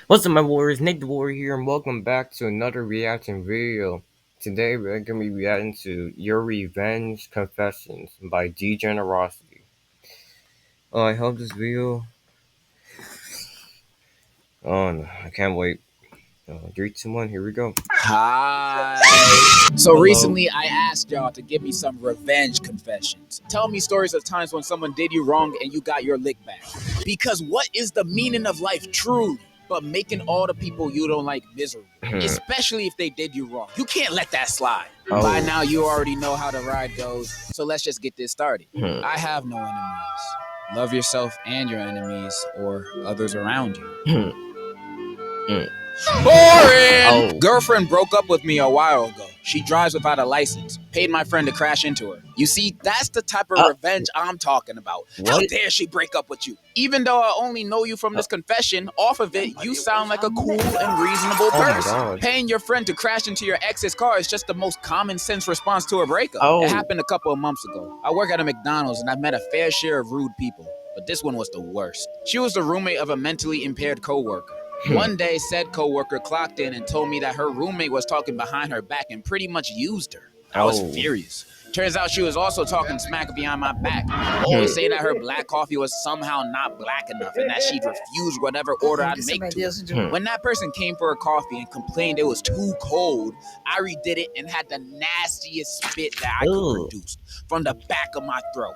What's up, my warriors? Nate the Warrior here, and welcome back to another reaction video. Today, we're going to be reacting to Your Revenge Confessions by Degenerocity. I hope this video. Oh, no, I can't wait. 3, 2, 1, here we go. Hi. So Hello. recently I asked y'all to give me some revenge confessions. Tell me stories of times when someone did you wrong and you got your lick back. Because what is the meaning of life truly but making all the people you don't like miserable? Especially if they did you wrong. You can't let that slide. By now you already know how the ride goes, so let's just get this started. I have no enemies. Love yourself and your enemies or others around you. Boring! Girlfriend broke up with me a while ago. She drives without a license. Paid my friend to crash into her. You see, that's the type of revenge I'm talking about. How dare she break up with you? Even though I only know you from this confession, off of it, you sound like a cool and reasonable person. Paying your friend to crash into your ex's car is just the most common sense response to a breakup. It happened a couple of months ago. I work at a McDonald's and I've met a fair share of rude people, but this one was the worst. She was the roommate of a mentally impaired coworker. One day, said coworker clocked in and told me that her roommate was talking behind her back and pretty much used her. I was furious. Turns out she was also talking smack behind my back, always saying that her black coffee was somehow not black enough and that she'd refuse whatever order I'd make to her. When that person came for her coffee and complained it was too cold, I redid it and had the nastiest spit that I could produce from the back of my throat.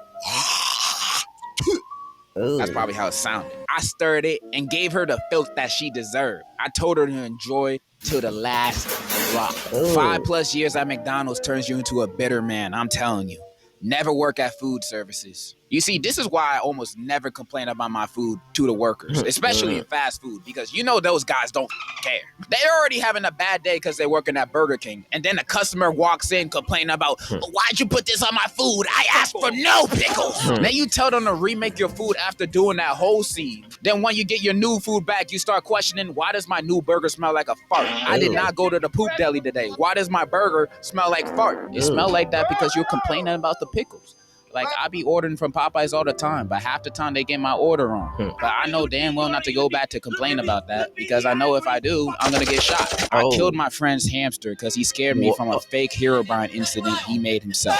That's probably how it sounded. I stirred it and gave her the filth that she deserved. I told her to enjoy till the last drop. 5+ years at McDonald's turns you into a bitter man, I'm telling you. Never work at food services. You see, this is why I almost never complain about my food to the workers, especially in fast food, because you know those guys don't care. They're already having a bad day because they're working at Burger King, and then a customer walks in complaining about, why'd you put this on my food? I asked for no pickles. Then you tell them to remake your food after doing that whole scene. Then when you get your new food back, you start questioning, why does my new burger smell like a fart? I did not go to the poop deli today. Why does my burger smell like fart? It smelled like that because you're complaining about the pickles. Like, I be ordering from Popeyes all the time, but half the time they get my order wrong. But I know damn well not to go back to complain about that, because I know if I do, I'm gonna get shot. I killed my friend's hamster because he scared me from a fake Herobrine incident he made himself.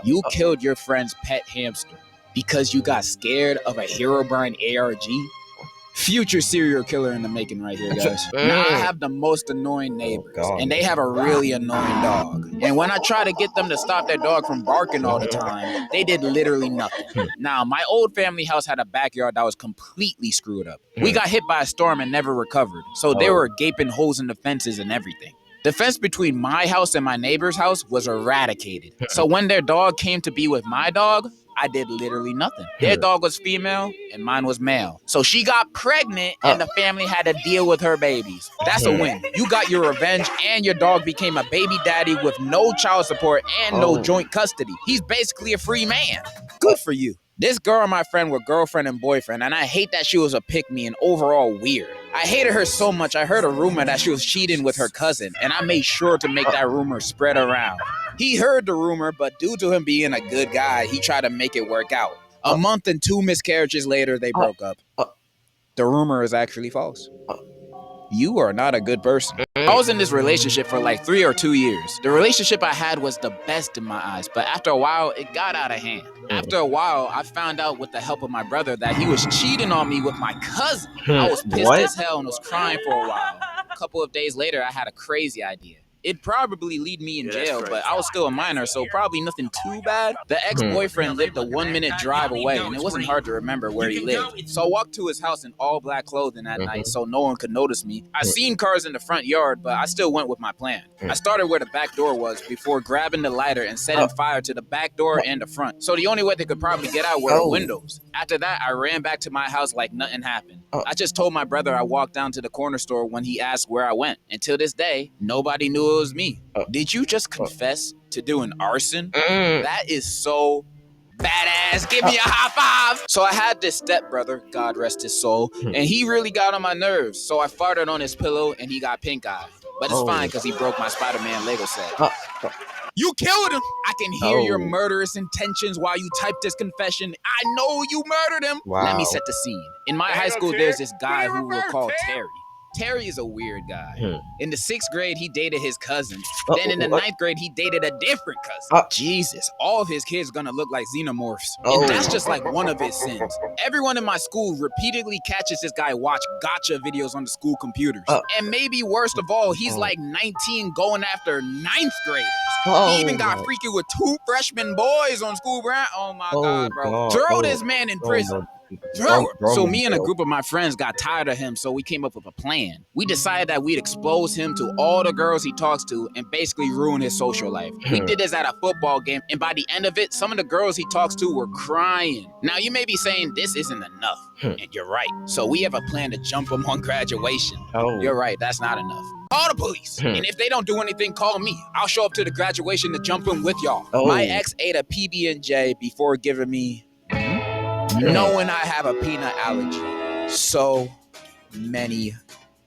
You killed your friend's pet hamster because you got scared of a Herobrine ARG? Future serial killer in the making right here, guys. Now I have the most annoying neighbors, and they have a really annoying dog. And when I try to get them to stop their dog from barking all the time, they did literally nothing. Now, my old family house had a backyard that was completely screwed up. We got hit by a storm and never recovered, so there were gaping holes in the fences and everything. The fence between my house and my neighbor's house was eradicated. So when their dog came to be with my dog, I did literally nothing. Their dog was female and mine was male. So she got pregnant and the family had to deal with her babies. That's a win. You got your revenge and your dog became a baby daddy with no child support and no joint custody. He's basically a free man. Good for you. This girl and my friend were girlfriend and boyfriend, and I hate that she was a pick-me and overall weird. I hated her so much, I heard a rumor that she was cheating with her cousin, and I made sure to make that rumor spread around. He heard the rumor, but due to him being a good guy, he tried to make it work out. A month and 2 miscarriages later, they broke up. The rumor is actually false. You are not a good person. I was in this relationship for like 3 or 2 years. The relationship I had was the best in my eyes, but after a while, it got out of hand. After a while, I found out with the help of my brother that he was cheating on me with my cousin. I was pissed as hell and was crying for a while. A couple of days later, I had a crazy idea. It'd probably lead me in jail, but I was still a minor, so probably nothing too bad. The ex-boyfriend lived a 1-minute drive away, and it wasn't hard to remember where he lived. So I walked to his house in all black clothing that night so no one could notice me. I seen cars in the front yard, but I still went with my plan. I started where the back door was before grabbing the lighter and setting fire to the back door and the front. So the only way they could probably get out were windows. After that, I ran back to my house like nothing happened. I just told my brother I walked down to the corner store when he asked where I went. Until this day, nobody knew it was me. Did you just confess to doing arson? That is so badass. Give me a high five. So I had this stepbrother, God rest his soul, and he really got on my nerves. So I farted on his pillow and he got pink eye. But it's fine because he broke my Spider-Man Lego set. You killed him. I can hear your murderous intentions while you type this confession. I know you murdered him. Wow. Let me set the scene. In my high school, there's this guy who we'll call Terry. Terry is a weird guy. In the 6th grade, he dated his cousin. Then in the 9th grade, he dated a different cousin. Jesus, all of his kids gonna look like xenomorphs. And that's just like one of his sins. Everyone in my school repeatedly catches this guy watch gotcha videos on the school computers. And maybe worst of all, he's like 19 going after 9th graders. He even got freaky with 2 freshman boys on school ground. Oh my God, bro. Throw this man in prison. So me and a group of my friends got tired of him, so we came up with a plan. We decided that we'd expose him to all the girls he talks to and basically ruin his social life. We did this at a football game, and by the end of it, some of the girls he talks to were crying. Now you may be saying this isn't enough, and you're right. So we have a plan to jump him on graduation. You're right, that's not enough. Call the police, and if they don't do anything, call me. I'll show up to the graduation to jump him with y'all. My ex ate a PB&J before giving me knowing I have a peanut allergy. So many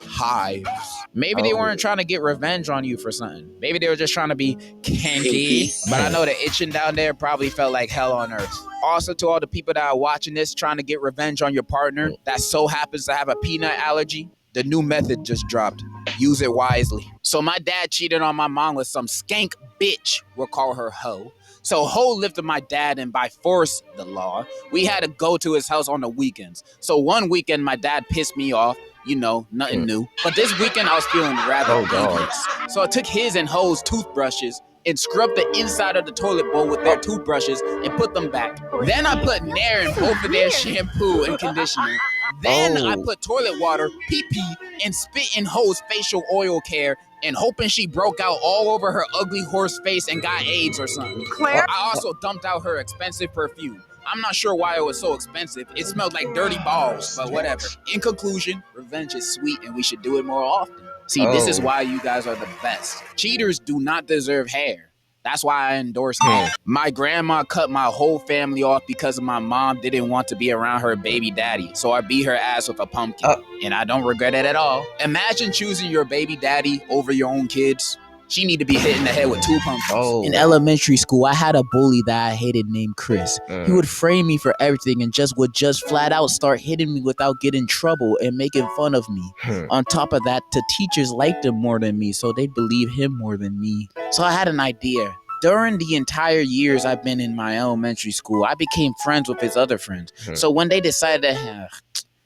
hives. Maybe they weren't trying to get revenge on you for something. Maybe they were just trying to be kinky. But I know the itching down there probably felt like hell on earth. Also, to all the people that are watching this trying to get revenge on your partner that so happens to have a peanut allergy, the new method just dropped. Use it wisely. So my dad cheated on my mom with some skank bitch. We'll call her Ho. So Ho lived with my dad, and by force, the law, we had to go to his house on the weekends. So one weekend, my dad pissed me off. You know, nothing new. But this weekend, I was feeling rather envious. So I took his and Ho's toothbrushes and scrubbed the inside of the toilet bowl with their toothbrushes and put them back. Then I put Nair in both of their shampoo and conditioner. Then I put toilet water, pee-pee, and spit in Ho's facial oil care and hoping she broke out all over her ugly horse face and got AIDS or something. I also dumped out her expensive perfume. I'm not sure why it was so expensive. It smelled like dirty balls, but whatever. In conclusion, revenge is sweet and we should do it more often. See, this is why you guys are the best. Cheaters do not deserve hair. That's why I endorse it. My grandma cut my whole family off because my mom didn't want to be around her baby daddy. So I beat her ass with a pumpkin. And I don't regret it at all. Imagine choosing your baby daddy over your own kids. She need to be hit in the head with 2 pumpkins. In elementary school, I had a bully that I hated named Chris. He would frame me for everything and would flat out start hitting me without getting in trouble and making fun of me. On top of that, the teachers liked him more than me, so they'd believe him more than me. So I had an idea. During the entire years I've been in my elementary school, I became friends with his other friends. So when they decided to...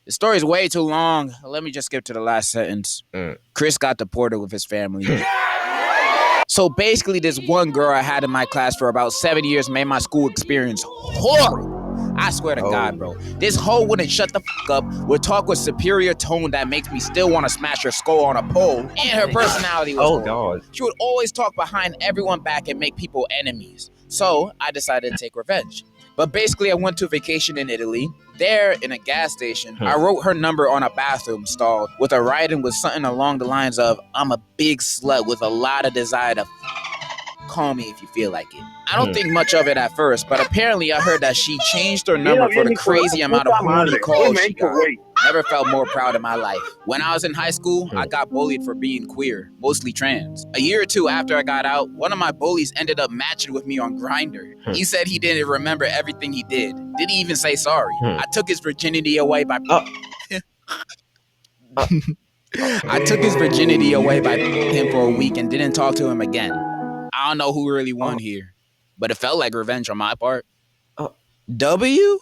the story's way too long. Let me just skip to the last sentence. Chris got deported with his family. So basically, this one girl I had in my class for about 7 years made my school experience horrible. I swear to God, bro. This hoe wouldn't shut the fuck up, would talk with superior tone that makes me still want to smash her skull on a pole, and her personality was horrible. She would always talk behind everyone back and make people enemies. So I decided to take revenge. But basically, I went to vacation in Italy. There, in a gas station, I wrote her number on a bathroom stall with a writing with something along the lines of, I'm a big slut with a lot of desire to call me if you feel like it. I don't think much of it at first, but apparently I heard that she changed her number for the crazy amount of horny calls she got. Never felt more proud in my life. When I was in high school, I got bullied for being queer, mostly trans. A year or 2 after I got out, one of my bullies ended up matching with me on Grindr. He said he didn't remember everything he did. Didn't even say sorry. I took his virginity away by... I took his virginity away by him for a week and didn't talk to him again. I don't know who really won here, but it felt like revenge on my part. W?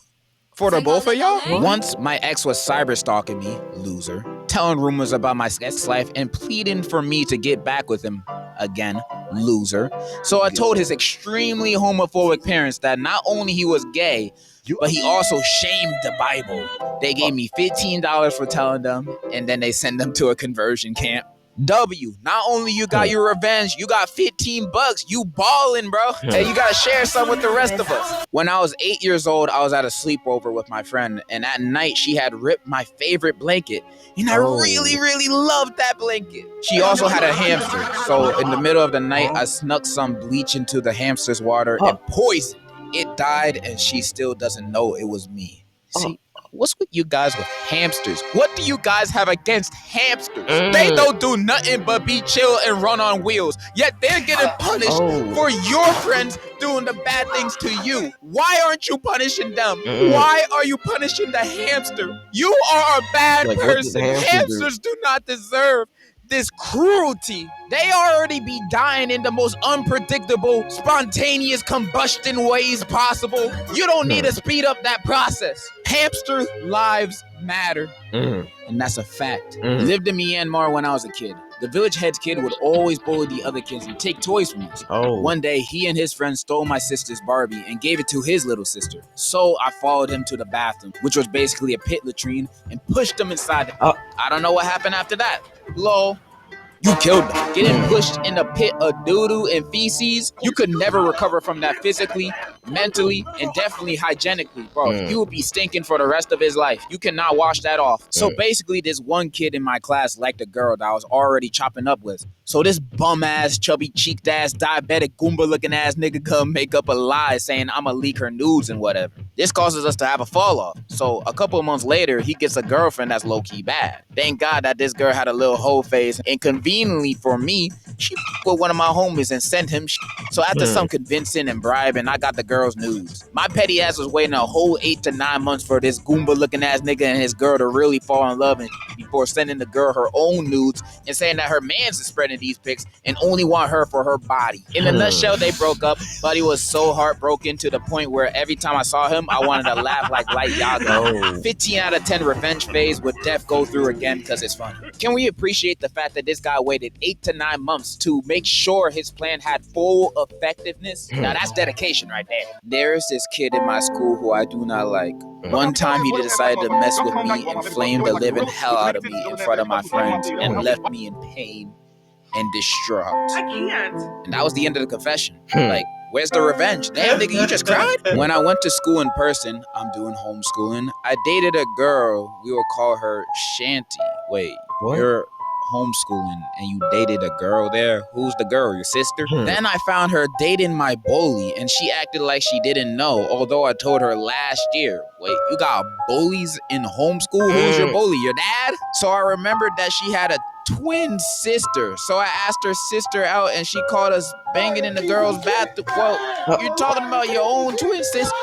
For the both of y'all? Once, my ex was cyber stalking me, loser, telling rumors about my ex life and pleading for me to get back with him again, loser. So I told his extremely homophobic parents that not only he was gay, but he also shamed the Bible. They gave me $15 for telling them, and then they sent them to a conversion camp. W, not only you got your revenge, you got $15. You ballin', bro. Hey, you gotta share some with the rest of us. When I was 8 years old, I was at a sleepover with my friend, and at night she had ripped my favorite blanket, and I really, really loved that blanket. She also had a hamster, so in the middle of the night, I snuck some bleach into the hamster's water and poisoned. It died, and she still doesn't know it was me. See? What's with you guys with hamsters? What do you guys have against hamsters? They don't do nothing but be chill and run on wheels. Yet they're getting punished for your friends doing the bad things to you. Why aren't you punishing them? Why are you punishing the hamster? You are a bad person. Hamsters do not deserve this cruelty. They already be dying in the most unpredictable, spontaneous combustion ways possible. You don't need to speed up that process. Hamster lives matter. And that's a fact. I lived in Myanmar when I was a kid. The village head's kid would always bully the other kids and take toys from us. One day, he and his friend stole my sister's Barbie and gave it to his little sister. So I followed him to the bathroom, which was basically a pit latrine, and pushed him inside. I don't know what happened after that. Lol. You killed them. Getting pushed in a pit of doo-doo and feces, you could never recover from that physically, mentally, and definitely hygienically, bro. You would be stinking for the rest of his life. You cannot wash that off. So basically, this one kid in my class liked a girl that I was already chopping up with. So this bum-ass, chubby-cheeked-ass, diabetic, Goomba-looking-ass nigga come make up a lie saying I'ma leak her nudes and whatever. This causes us to have a fall-off. So a couple of months later, he gets a girlfriend that's low-key bad. Thank God that this girl had a little hoe face, and conveniently for me, she with one of my homies and sent him shit. So after some convincing and bribing, I got the girl's nudes. My petty ass was waiting a whole 8 to 9 months for this Goomba-looking-ass nigga and his girl to really fall in love and before sending the girl her own nudes and saying that her man's is spreading these pics and only want her for her body. In a nutshell, they broke up, but he was so heartbroken to the point where every time I saw him, I wanted to laugh like Light Yaga. 15 out of 10 revenge phase would def go through again because it's funny. Can we appreciate the fact that this guy waited 8 to 9 months to make sure his plan had full effectiveness? Now that's dedication right there. There's this kid in my school who I do not like. One time he decided to mess with me and flame the living hell out of me in front of my friends and left me in pain and distraught. I can't. And that was the end of the confession. Like, where's the revenge? Damn, nigga, you just cried? When I went to school in person, I'm doing homeschooling, I dated a girl, we will call her Shanty. Wait, what? You're homeschooling and you dated a girl there? Who's the girl, your sister? Then I found her dating my bully and she acted like she didn't know, although I told her last year. Wait, you got bullies in homeschool? Who's your bully, your dad? So I remembered that she had a twin sister. So I asked her sister out and she caught us banging in the girl's bathroom. Well, you're talking about your own twin sister?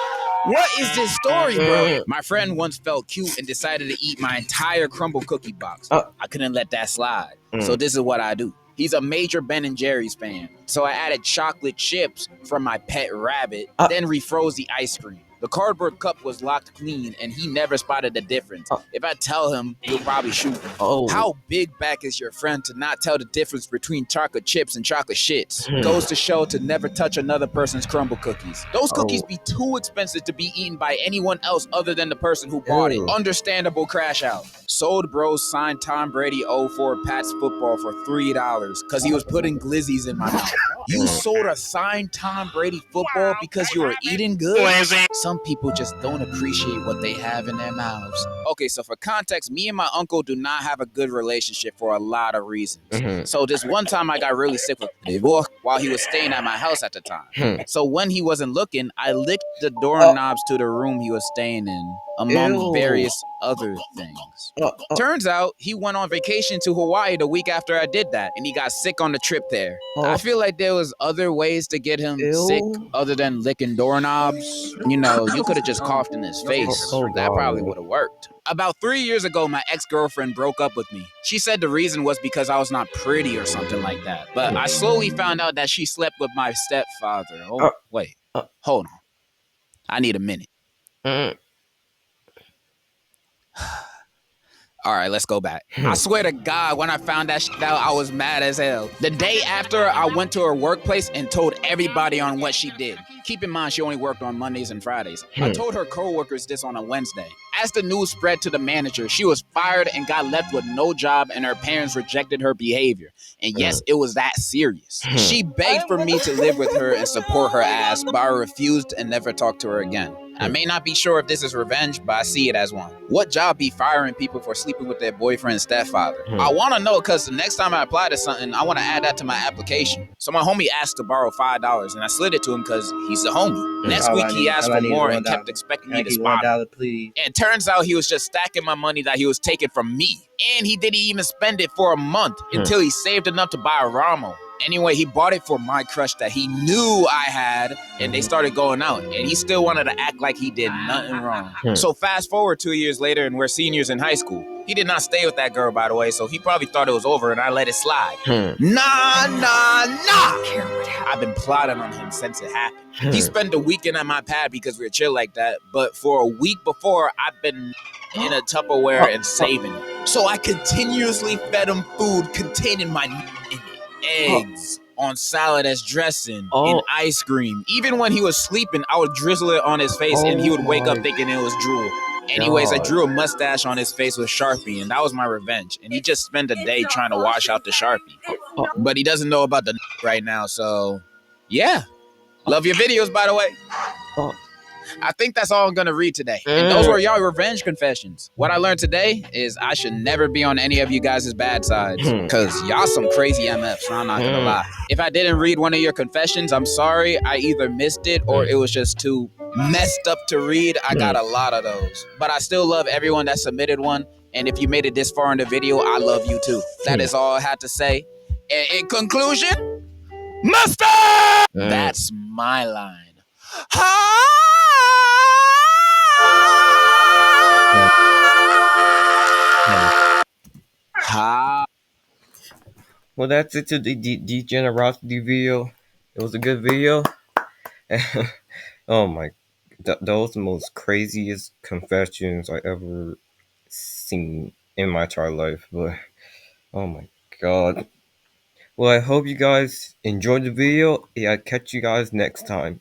What is this story, bro? My friend once felt cute and decided to eat my entire crumble cookie box. I couldn't let that slide. So this is what I do. He's a major Ben and Jerry's fan. So I added chocolate chips from my pet rabbit, then refroze the ice cream. The cardboard cup was locked clean, and he never spotted the difference. If I tell him, he'll probably shoot me. How big back is your friend to not tell the difference between chocolate chips and chocolate shits? Goes to show to never touch another person's crumble cookies. Those cookies be too expensive to be eaten by anyone else other than the person who bought it. Understandable crash out. Sold Bros signed Tom Brady 04 Pats football for $3 because he was putting glizzies in my mouth. You sold a signed Tom Brady football because you were eating good? Some people just don't appreciate what they have in their mouths. Okay, so for context, me and my uncle do not have a good relationship for a lot of reasons. So this one time I got really sick with him while he was staying at my house at the time. So when he wasn't looking, I licked the doorknobs to the room he was staying in, among various other things. Turns out he went on vacation to Hawaii the week after I did that, and he got sick on the trip there. I feel like there was other ways to get him sick other than licking doorknobs. You know, you could have just coughed in his face. That probably would have worked. About 3 years ago, my ex-girlfriend broke up with me. She said the reason was because I was not pretty or something like that. But I slowly found out that she slept with my stepfather. Oh, wait. Hold on. I need a minute. All right, let's go back. I swear to God, when I found that shit out, I was mad as hell. The day after, I went to her workplace and told everybody on what she did. Keep in mind, she only worked on Mondays and Fridays. I told her coworkers this on a Wednesday. As the news spread to the manager, she was fired and got left with no job, and her parents rejected her behavior. And yes, it was that serious. She begged for me to live with her and support her ass, but I refused and never talked to her again. I may not be sure if this is revenge, but I see it as one. What job be firing people for sleeping with their boyfriend's stepfather? I want to know because the next time I apply to something, I want to add that to my application. So my homie asked to borrow $5, and I slid it to him because he's a homie. Next week, he asked for more and kept expecting me to spot him. Please. And it turns out he was just stacking my money that he was taking from me. And he didn't even spend it for a month until he saved enough to buy a Ramo. Anyway, he bought it for my crush that he knew I had, and they started going out. And he still wanted to act like he did nothing wrong. So fast forward 2 years later, and we're seniors in high school. He did not stay with that girl, by the way, so he probably thought it was over, and I let it slide. Nah. I've been plotting on him since it happened. He spent the weekend at my pad because we were chill like that, but for a week before, I've been in a Tupperware and saving it. So I continuously fed him food containing my in it. Eggs on salad as dressing and ice cream. Even when he was sleeping, I would drizzle it on his face and he would wake up thinking it was drool. Anyways, I drew a mustache on his face with Sharpie, and that was my revenge. And he just spent a day trying to wash out the Sharpie. But he doesn't know about the right now, so yeah. Love your videos, by the way. I think that's all I'm gonna read today. And those were y'all revenge confessions. What I learned today is I should never be on any of you guys' bad sides. Cause y'all some crazy MFs, I'm not gonna lie. If I didn't read one of your confessions, I'm sorry. I either missed it or it was just too messed up to read. I got a lot of those. But I still love everyone that submitted one. And if you made it this far in the video, I love you too. That is all I had to say. In conclusion, Mustard! That's my line. Well, that's it to the Degenerocity video. It was a good video. Oh my, those the most craziest confessions I ever seen in my entire life. But oh my god. Well, I hope you guys enjoyed the video. Yeah, I'll catch you guys next time.